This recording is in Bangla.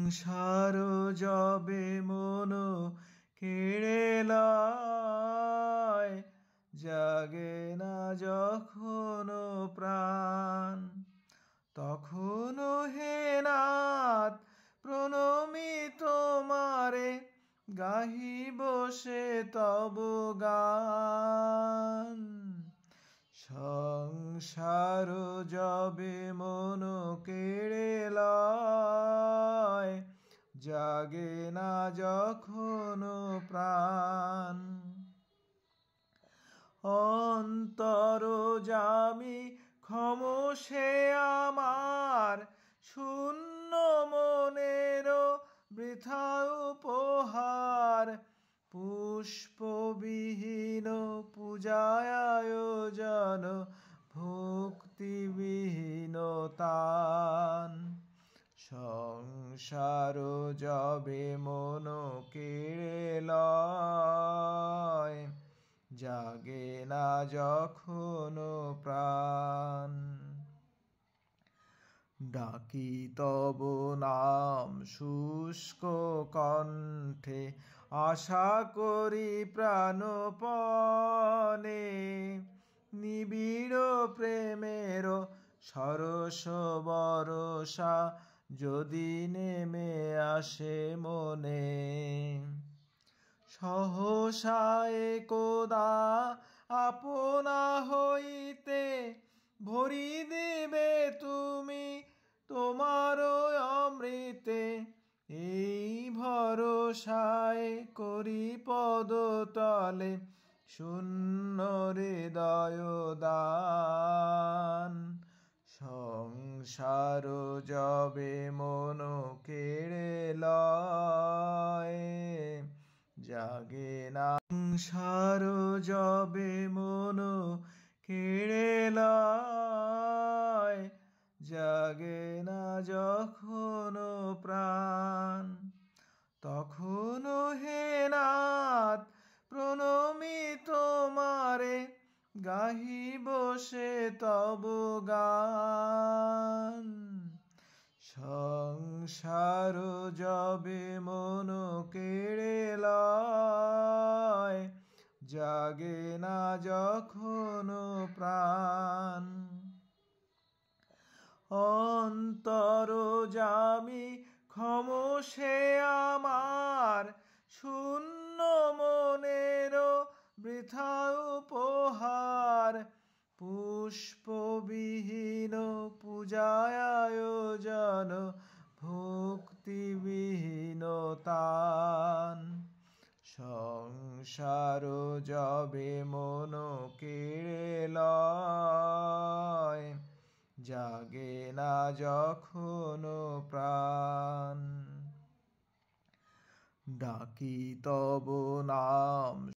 সংসার যবে মন কেড়ে লয়, জাগে না যখন প্রাণ, তখন হে নাথ প্রণমি তোমারে, গাহিব সে তব গান। সংসার যবে মন কেড়ে লয়, জাগে না যখন প্রাণ, অন্তর জামি ক্ষমসে আমার, শূন্য মনের বৃথা উপহার, পুষ্পবিহীন পূজায় আয়োজন, ভক্তিবিহীন তান। সংসার যবে মন কেড়ে লয়, জাগে না যখন প্রাণ। ডাকি তব নাম শুষ্ক কণ্ঠে, আশা করি প্রাণপণে, নিবিড় প্রেমের সরস বরষা যদি নেমে আসে মনে। সহসা একদা আপনা হইতে ভরি দেবে তুমি তোমার অমৃতে, এই ভরসায় করি পদতলে শূন্য হৃদয় দান। সংসার যবে মন কেড়ে লয়, জাগে না। সংসার যবে মন কেড়ে লয়, জাগে না যখন প্রাণ, তখন হে নাথ প্রণমি তোমারে, গাহিব সে তব গান। সংসার যবে মন কেড়ে লয়, জাগে না যখন প্রাণ, অন্তর জামি ক্ষমসে আমার, শূন্য মনের বৃথা উপহার, পুষ্পবিহীন পূজায় আয়োজন, ভক্তিবিহীন তান। সংসার যবে মন কেড়ে লয়, জাগে না যখন প্রাণ। ডাকি তব নাম